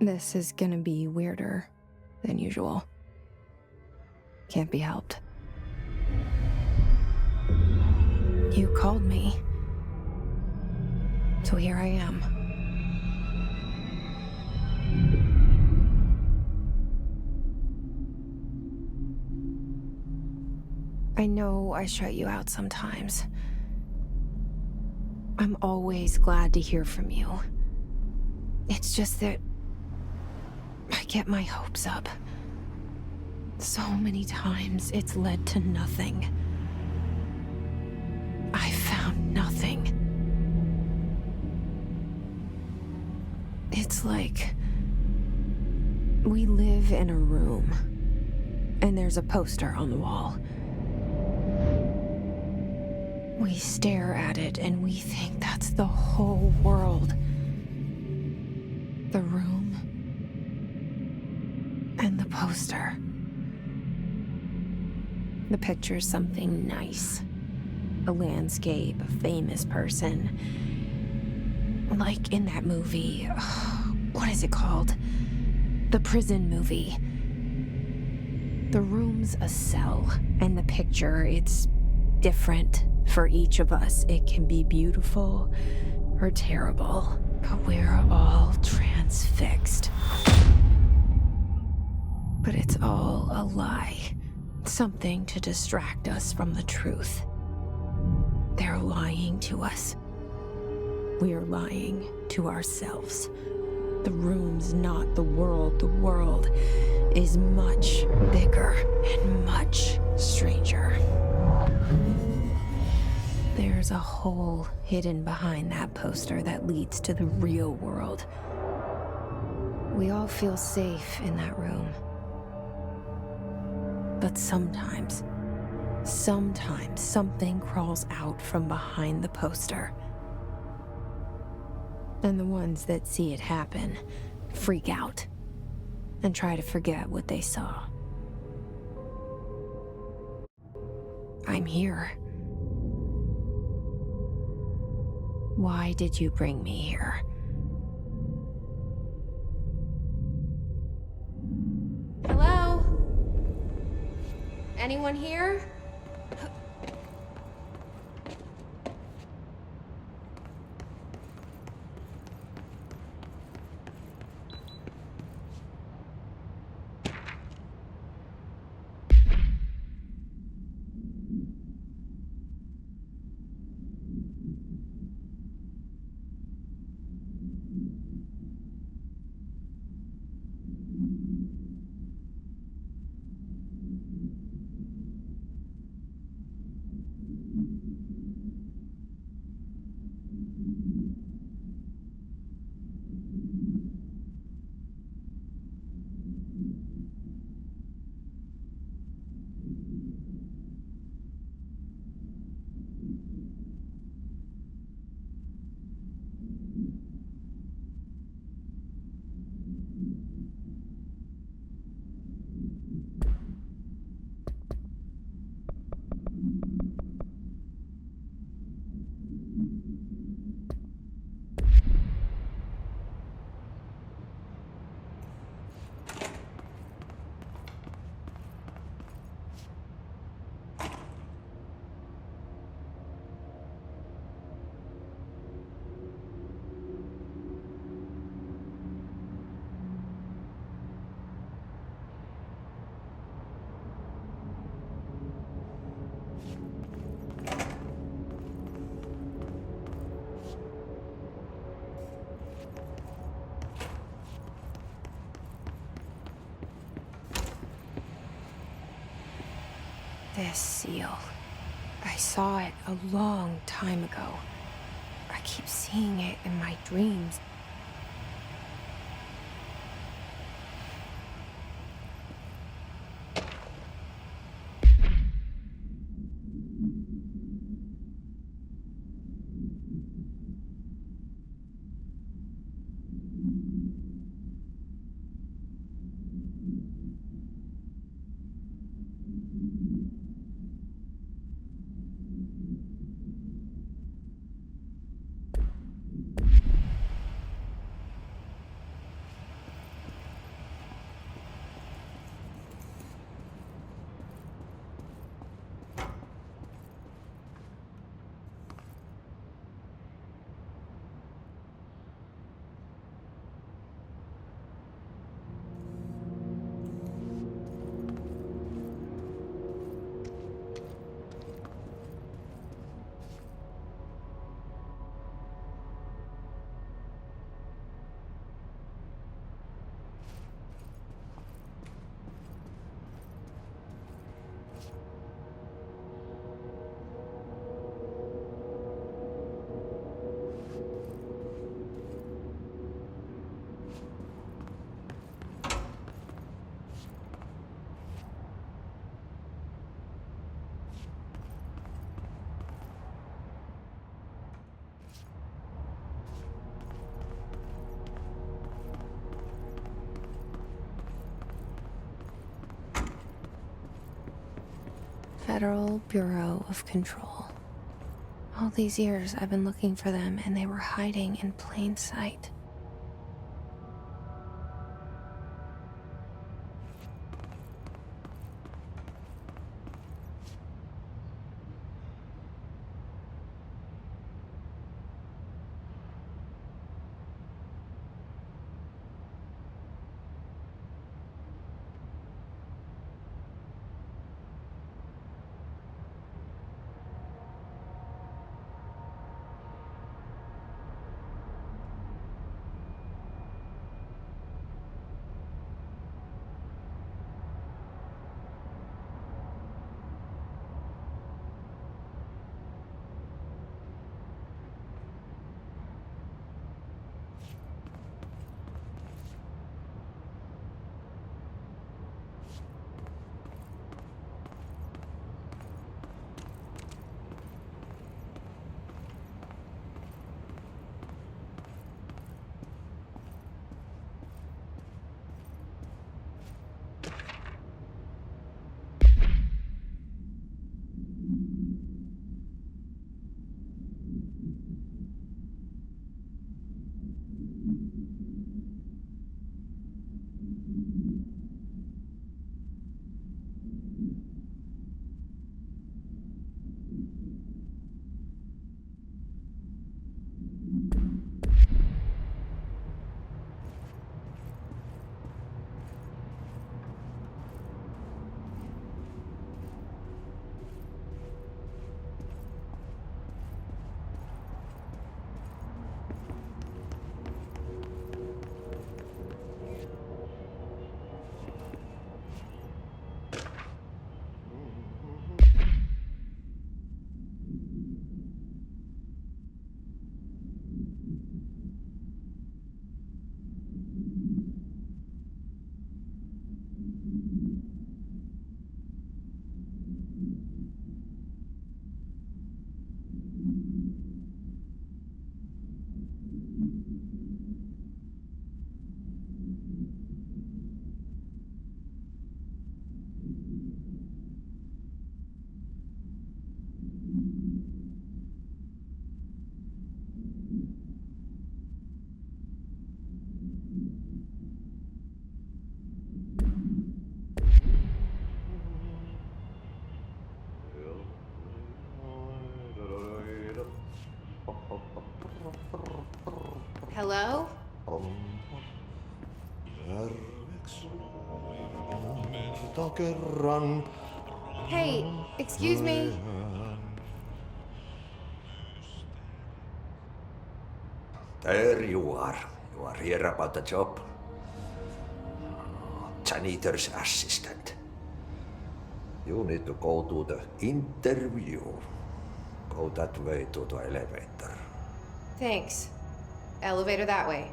This is gonna be weirder than usual. Can't be helped. You called me. So here I am. I know I shut you out sometimes. I'm always glad to hear from you. It's just that I get my hopes up. So many times it's led to nothing. I found nothing. It's like we live in a room, and there's a poster on the wall. We stare at it and we think that's the whole world. The room and the poster. The picture's something nice. A landscape, a famous person. Like in that movie, what is it called? The prison movie. The room's a cell, and the picture, it's different for each of us. It can be beautiful or terrible, but we're all transfixed. But it's all a lie. Something to distract us from the truth. They're lying to us. We're lying to ourselves. The room's not the world. The world is much bigger and much stranger. There's a hole hidden behind that poster that leads to the real world. We all feel safe in that room. But sometimes something crawls out from behind the poster. And the ones that see it happen freak out and try to forget what they saw. I'm here. Why did you bring me here? Hello? Anyone here? This seal. I saw it a long time ago. I keep seeing it in my dreams. Federal Bureau of Control. All these years I've been looking for them, and they were hiding in plain sight. Hello? Hey, excuse me. There you are. You are here about the job. Janitor's assistant. You need to go to the interview. Go that way to the elevator. Thanks. Elevator that way.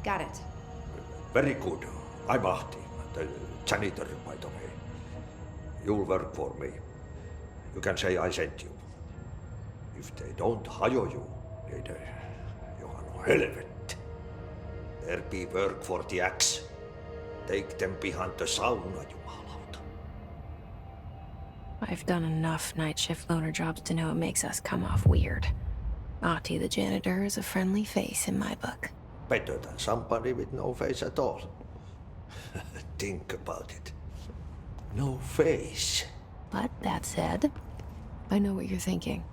Got it. Very good. I'm Ahti, the janitor, by the way. You'll work for me. You can say I sent you. If they don't hire you, niin Johan on helvet. There be work for the axe. Take them behind the sauna, jumalauta. I've done enough night shift loner jobs to know it makes us come off weird. Ahti the janitor is a friendly face in my book. Better than somebody with no face at all. Think about it. No face. But that said, I know what you're thinking.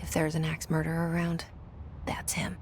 If there's an axe murderer around, that's him.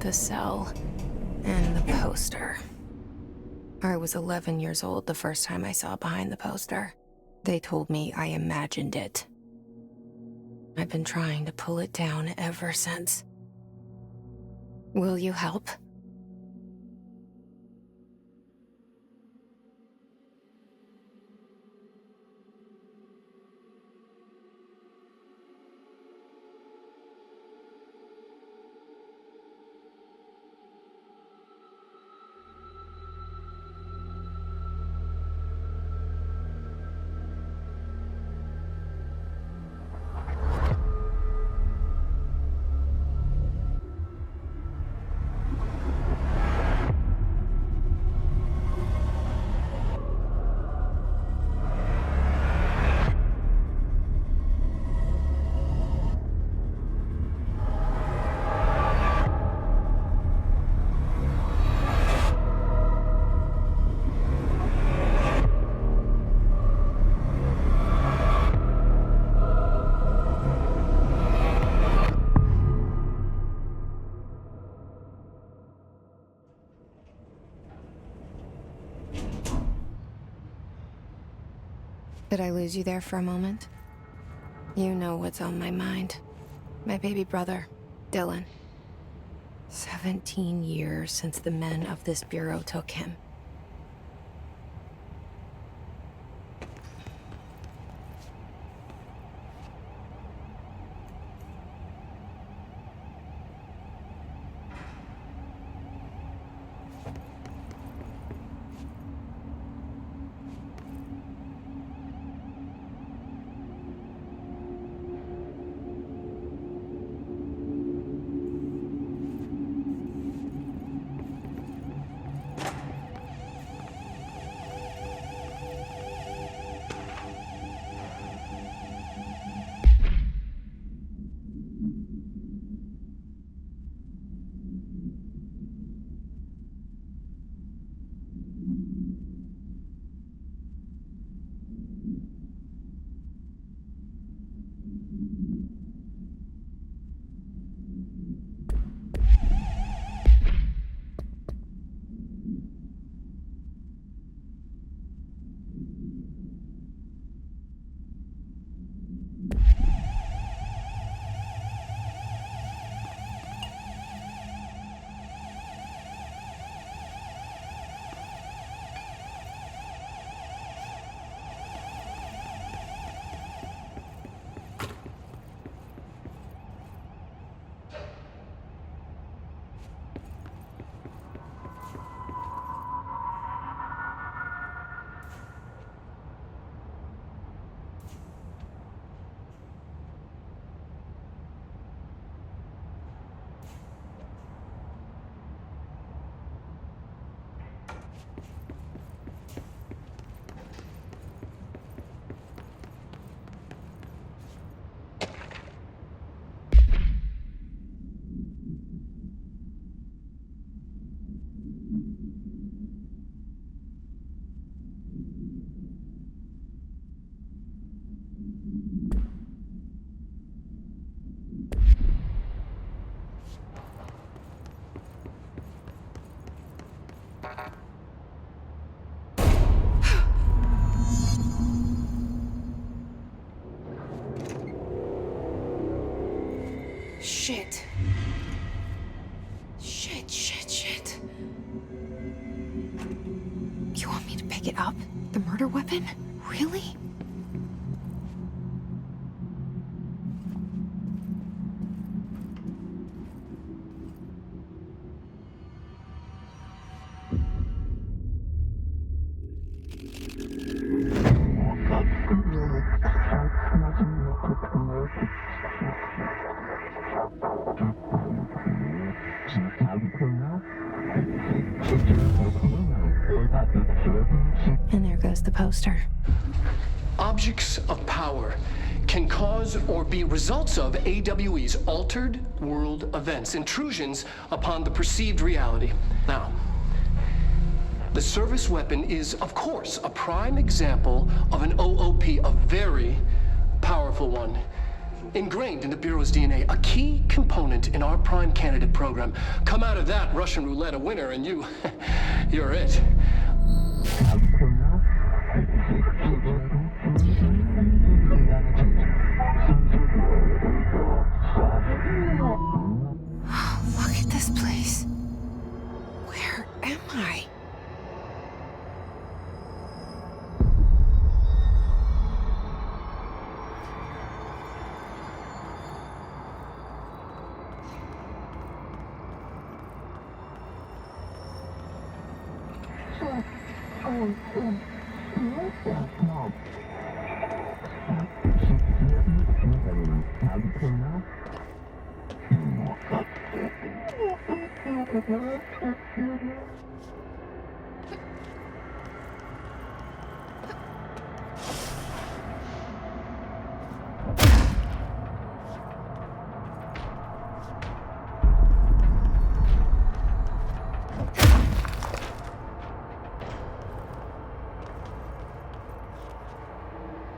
the cell. And the poster. I was 11 years old the first time I saw behind the poster. They told me I imagined it. I've been trying to pull it down ever since. Will you help? Did I lose you there for a moment? You know what's on my mind. My baby brother, Dylan. 17 years since the men of this bureau took him. Shit. Shit. You want me to pick it up? The murder weapon? Really? And there goes the poster. Objects of power can cause or be results of AWE's altered world events, intrusions upon the perceived reality. Now, the service weapon is, of course, a prime example of an OOP, a very powerful one. ingrained in the Bureau's DNA, a key component in our prime candidate program. Come out of that Russian roulette a winner, and you're it. Look at this place. Where am I?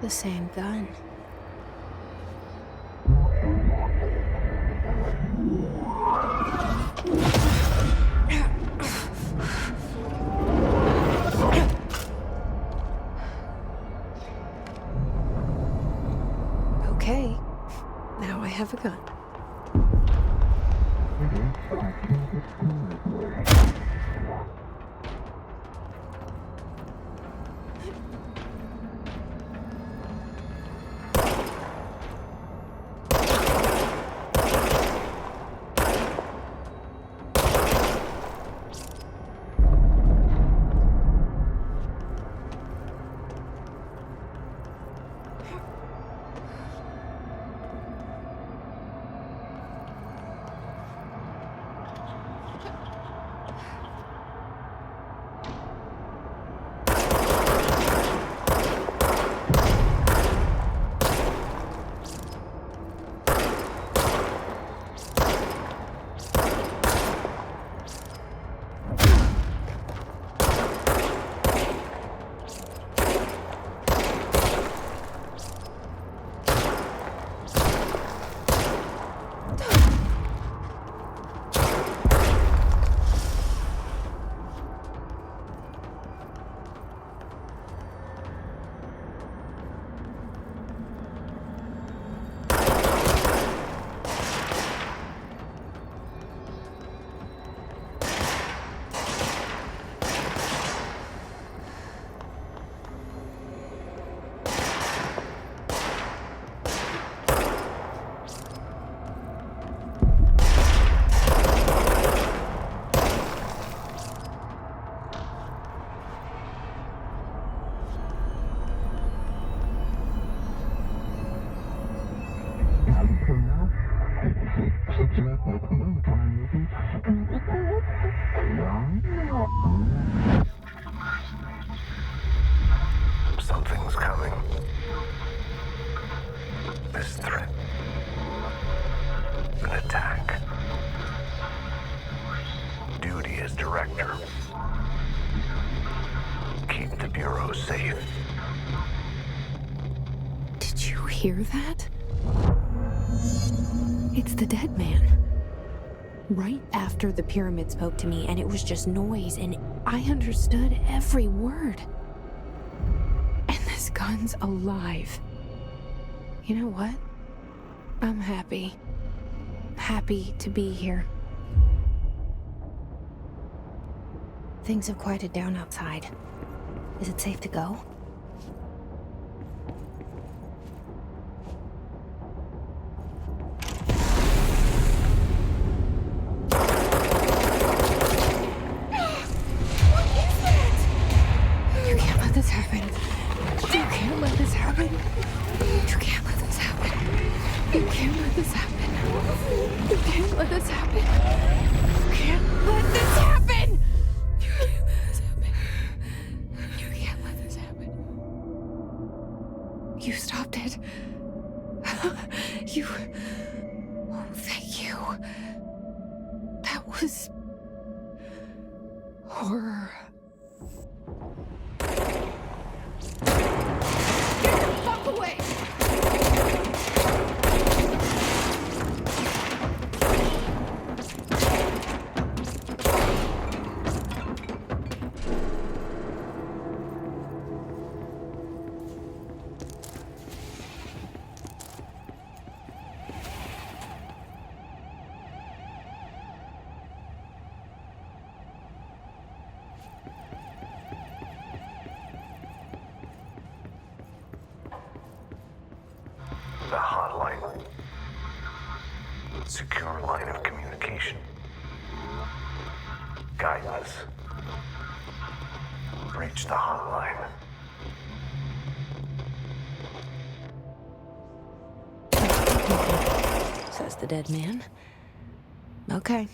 The same gun. Okay, now I have a gun. Something's coming. This threat. An attack. Duty as director. Keep the Bureau safe. Did you hear that? It's the dead man. Right after the pyramid spoke to me, and it was just noise, and I understood every word. And this gun's alive. You know what? I'm happy. Happy to be here. Things have quieted down outside. Is it safe to go? This happen. You can't let this happen. You can't let this happen. You can't let this happen. You can't let this happen. You can't let this happen. You can't let this happen. You can't let this happen. You stopped it. You. Oh, thank you. That was horror. Walk away! Secure line of communication. Guidance. Reach the hotline. Says the dead man. Okay.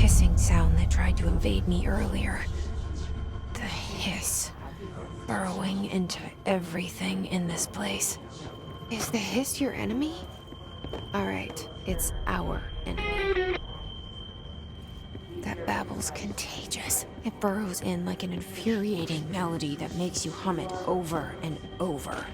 Hissing sound that tried to invade me earlier. The hiss. Burrowing into everything in this place. Is the hiss your enemy? Alright, it's our enemy. That babble's contagious. It burrows in like an infuriating melody that makes you hum it over and over.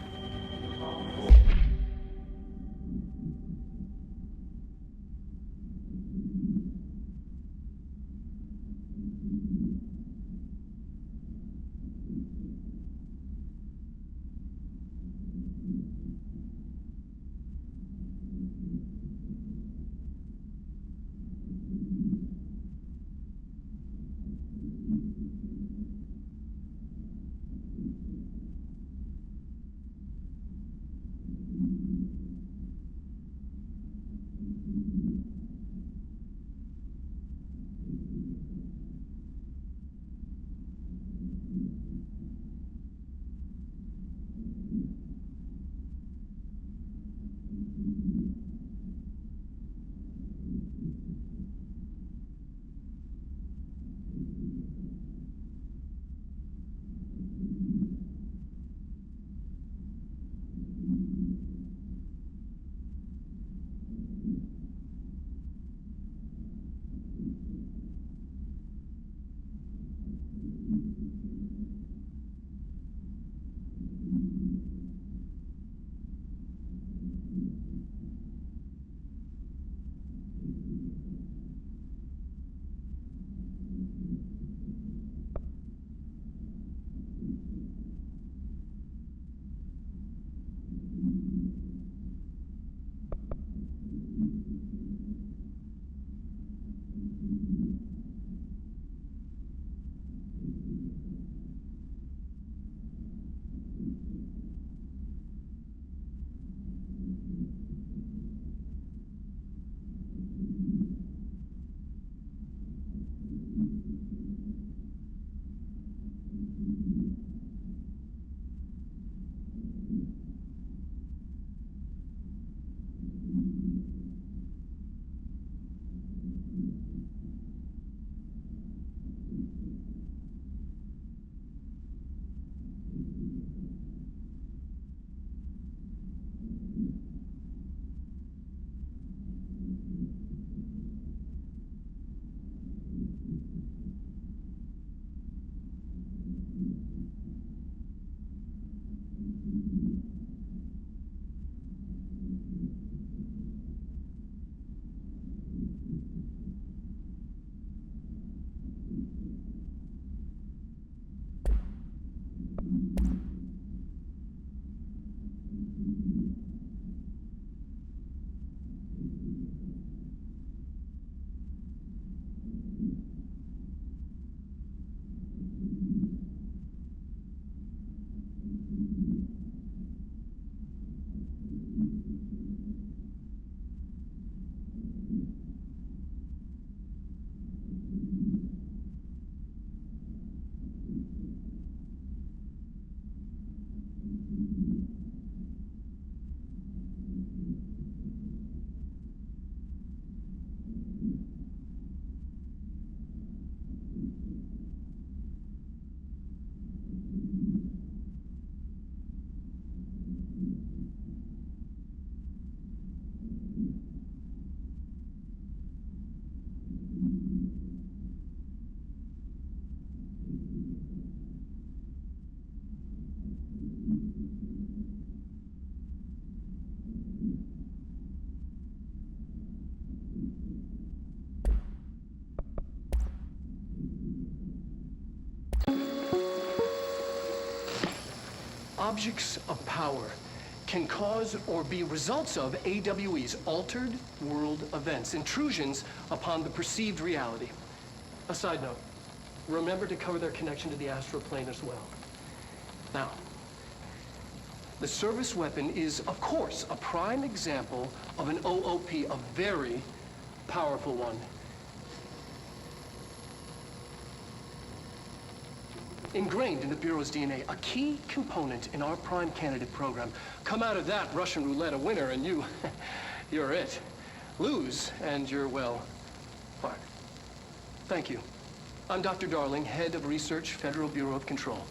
objects of power can cause or be results of AWE's altered world events, intrusions upon the perceived reality. A side note, remember to cover their connection to the astral plane as well. Now, the service weapon is, of course, a prime example of an OOP, a very powerful one. Ingrained in the Bureau's DNA, a key component in our prime candidate program. Come out of that Russian roulette a winner and you're it. Lose and you're, well, fired. Thank you. I'm Dr. Darling, head of research, Federal Bureau of Control.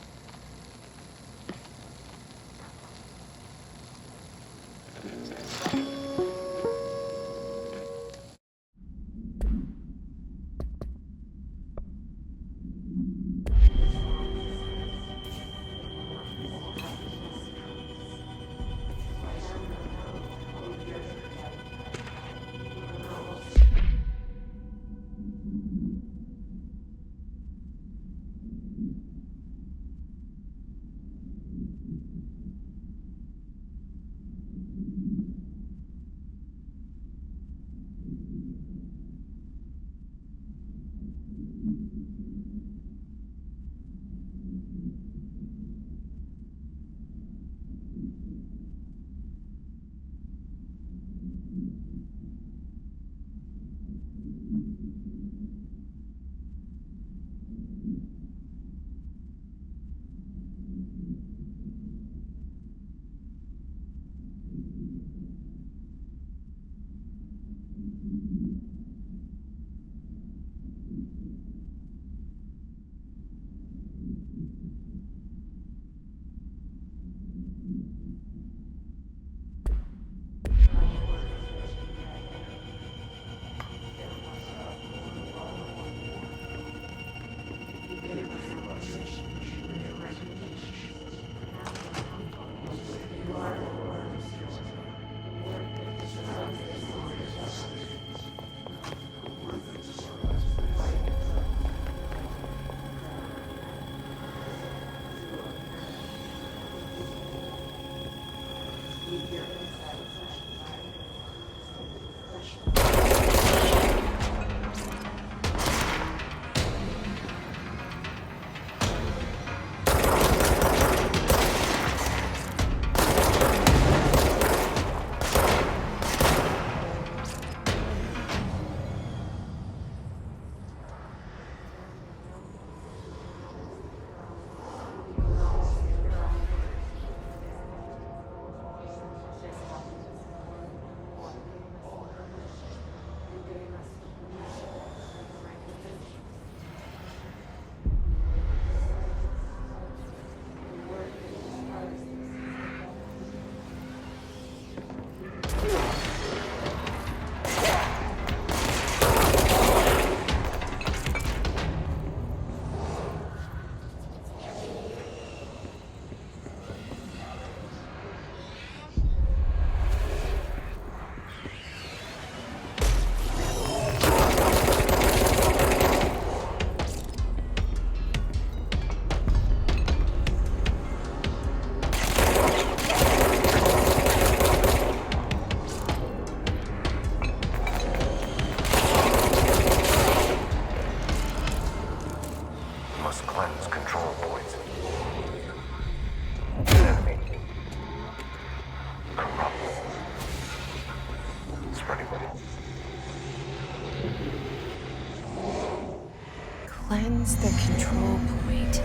Cleanse the control point.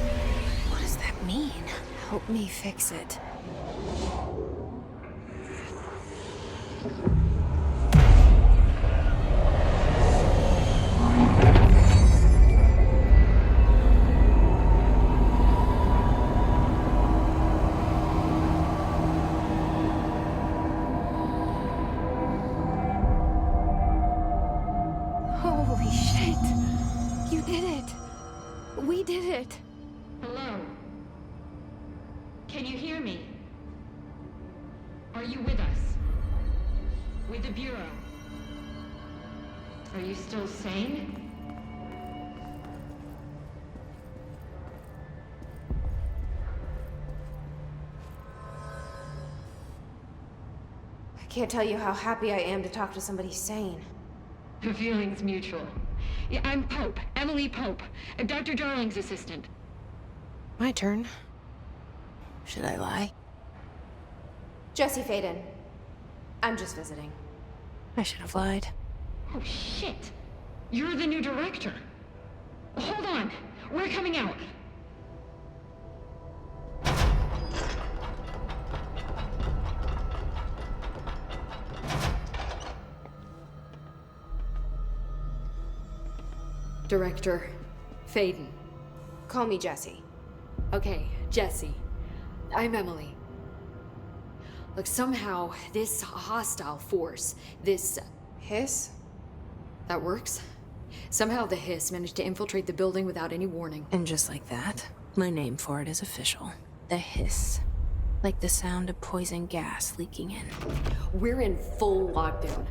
What does that mean? Help me fix it. Holy shit! You did it! We did it! Hello? Can you hear me? Are you with us? With the Bureau? Are you still sane? can't tell you how happy I am to talk to somebody sane. The feeling's mutual. Yeah, I'm Pope, Emily Pope, Dr. Darling's assistant. My turn. Should I lie? Jesse Faden. I'm just visiting. I should have lied. Oh, shit. You're the new director. Hold on. We're coming out. Director Faden. Call me Jesse. Okay, Jesse. I'm Emily. Look, somehow this hostile force, this... Hiss? that works? Somehow the hiss managed to infiltrate the building without any warning. And just like that, my name for it is official. The hiss. Like the sound of poison gas leaking in. We're in full lockdown.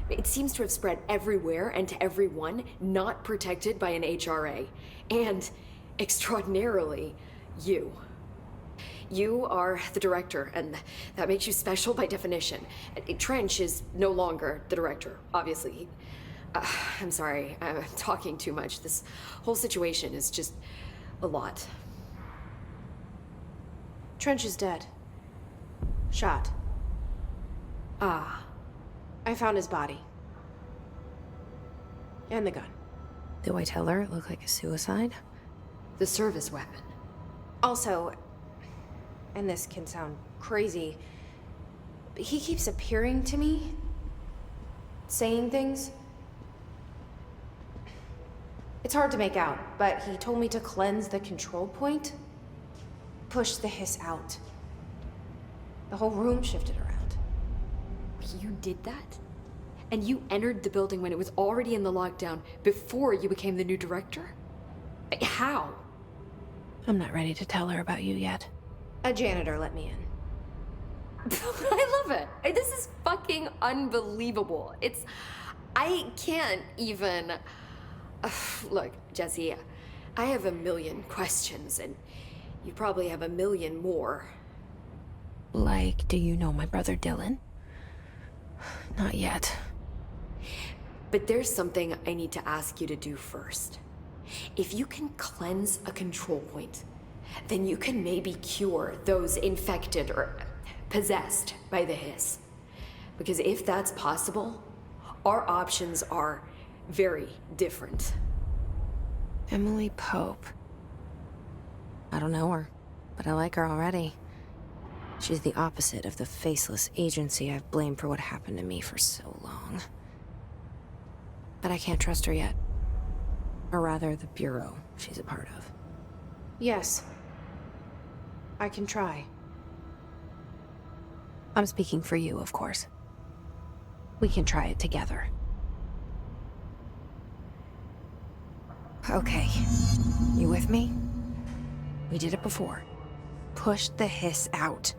It seems to have spread everywhere and to everyone not protected by an HRA. And, extraordinarily, you. You are the director, and that makes you special by definition. Trench is no longer the director, obviously. I'm sorry, I'm talking too much. This whole situation is just a lot. Trench is dead. Shot. Ah. I found his body. And the gun. Do I tell her it looked like a suicide? The service weapon. Also, and this can sound crazy, but he keeps appearing to me, saying things. It's hard to make out, but he told me to cleanse the control point, push the hiss out. The whole room shifted around. You did that? And you entered the building when it was already in the lockdown before you became the new director? How? I'm not ready to tell her about you yet. A janitor let me in. I love it. This is fucking unbelievable. I can't even... Look, Jesse, I have a million questions, and you probably have a million more. Like, do you know my brother Dylan? Not yet. But there's something I need to ask you to do first. If you can cleanse a control point, then you can maybe cure those infected or possessed by the hiss. Because if that's possible, our options are very different. Emily Pope. I don't know her, but I like her already. She's the opposite of the faceless agency I've blamed for what happened to me for so long. But I can't trust her yet. Or rather, the Bureau she's a part of. Yes. I can try. I'm speaking for you, of course. We can try it together. Okay. You with me? We did it before. Push the hiss out.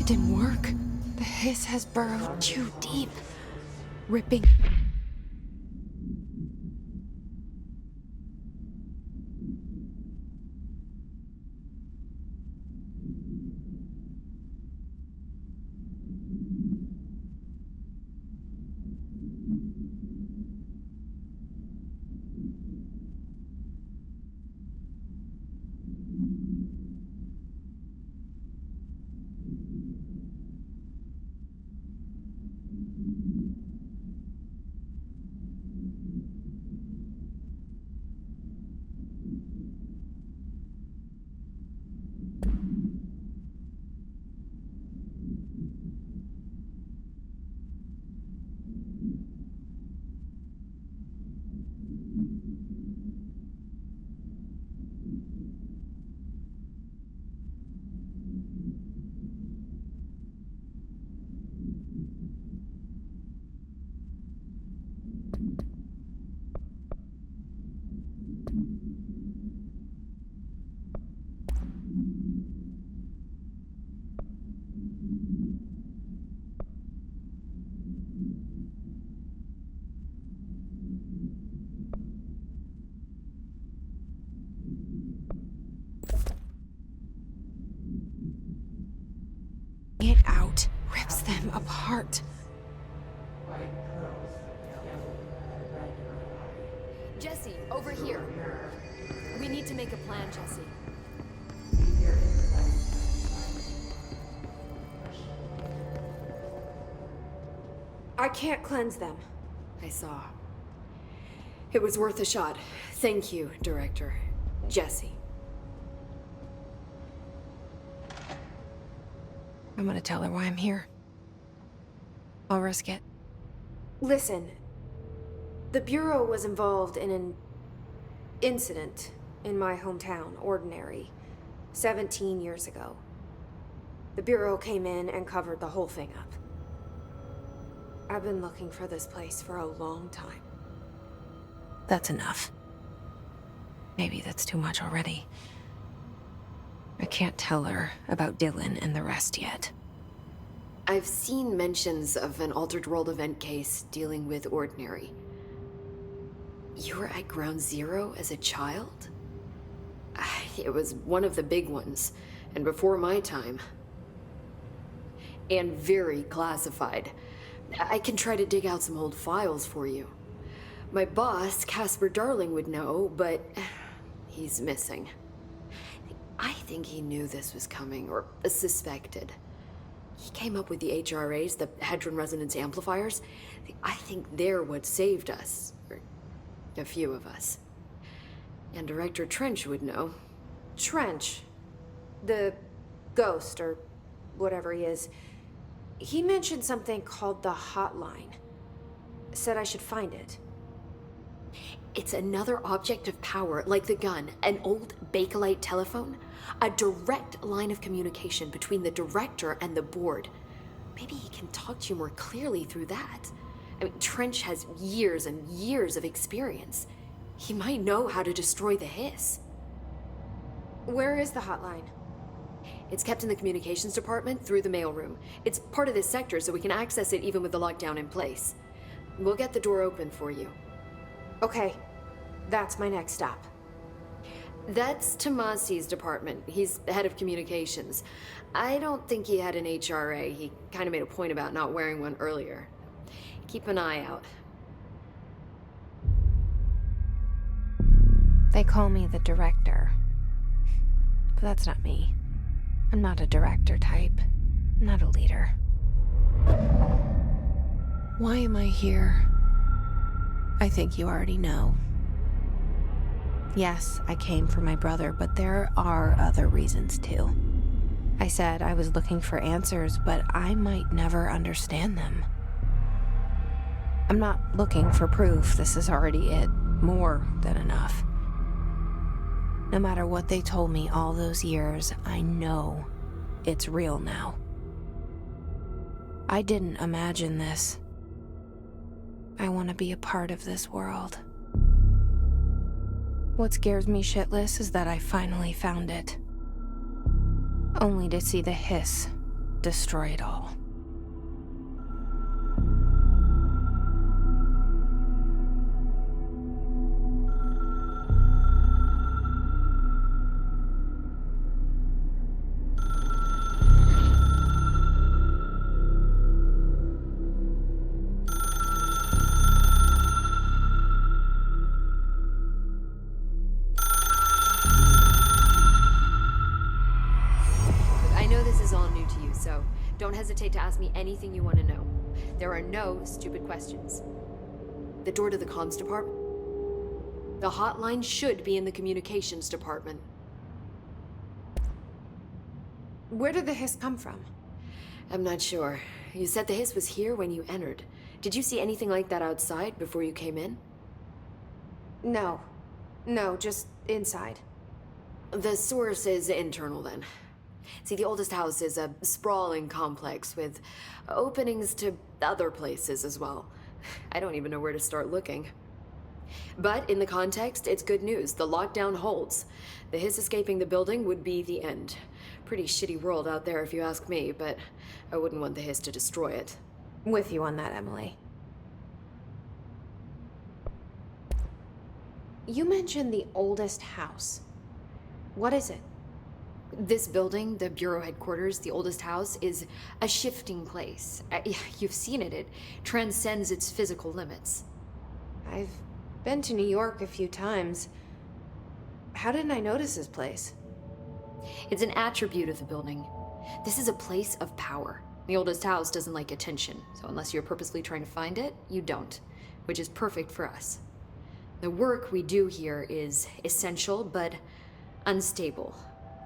It didn't work. The hiss has burrowed too deep, ripping. rips them apart. Jesse, over here. We need to make a plan, Jesse. I can't cleanse them. I saw. It was worth a shot. Thank you, Director. Jesse. I'm gonna tell her why I'm here. I'll risk it. Listen, the Bureau was involved in an incident in my hometown, Ordinary, 17 years ago. The Bureau came in and covered the whole thing up. I've been looking for this place for a long time. That's enough. Maybe that's too much already. I can't tell her about Dylan and the rest yet. I've seen mentions of an Altered World event case dealing with Ordinary. You were at Ground Zero as a child? It was one of the big ones, and before my time. And very classified. I can try to dig out some old files for you. My boss, Casper Darling, would know, but he's missing. I think he knew this was coming, or suspected. He came up with the HRAs, the Hadron Resonance Amplifiers. I think they're what saved us. Or a few of us. And Director Trench would know. Trench, the ghost, or whatever he is, he mentioned something called the Hotline. Said I should find it. It's another object of power, like the gun, an old Bakelite telephone. A direct line of communication between the director and the board. Maybe he can talk to you more clearly through that. I mean, Trench has years and years of experience. He might know how to destroy the hiss. Where is the hotline? It's kept in the communications department through the mailroom. It's part of this sector, so we can access it even with the lockdown in place. We'll get the door open for you. Okay, that's my next stop. That's Tomasi's department. He's the head of communications. I don't think he had an HRA. He kind of made a point about not wearing one earlier. Keep an eye out. They call me the director. But that's not me. I'm not a director type. I'm not a leader. Why am I here? I think you already know. Yes, I came for my brother, but there are other reasons too. I said I was looking for answers, but I might never understand them. I'm not looking for proof. This is already it. More than enough. No matter what they told me all those years, I know it's real now. I didn't imagine this. I want to be a part of this world. What scares me shitless is that I finally found it. Only to see the hiss destroy it all. So don't hesitate to ask me anything you want to know. There are no stupid questions. The door to the comms department? The hotline should be in the communications department. Where did the hiss come from? I'm not sure. You said the hiss was here when you entered. Did you see anything like that outside before you came in? No. No, just inside. The source is internal then. See, the oldest house is a sprawling complex with openings to other places as well. I don't even know where to start looking. But in the context, it's good news. The lockdown holds. The hiss escaping the building would be the end. Pretty shitty world out there if you ask me, but I wouldn't want the hiss to destroy it. With you on that, Emily. You mentioned the oldest house. What is it? This building, the Bureau headquarters, the oldest house, is a shifting place. You've seen it. It transcends its physical limits. I've been to New York a few times. How didn't I notice this place? It's an attribute of the building. This is a place of power. The oldest house doesn't like attention, so unless you're purposely trying to find it, you don't, which is perfect for us. The work we do here is essential, but unstable.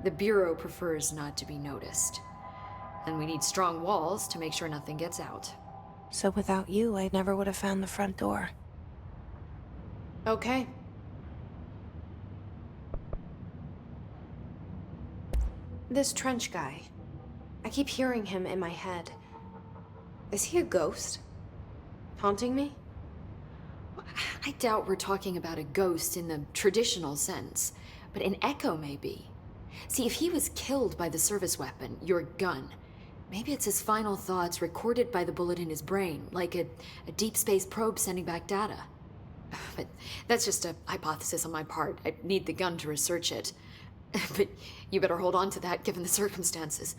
The Bureau prefers not to be noticed. And we need strong walls to make sure nothing gets out. So without you, I never would have found the front door. Okay. This Trench guy. I keep hearing him in my head. Is he a ghost? Haunting me? I doubt we're talking about a ghost in the traditional sense, but an echo maybe. See, if he was killed by the service weapon, your gun, maybe it's his final thoughts recorded by the bullet in his brain, like a deep space probe sending back data. But that's just a hypothesis on my part. I need the gun to research it. But you better hold on to that given the circumstances.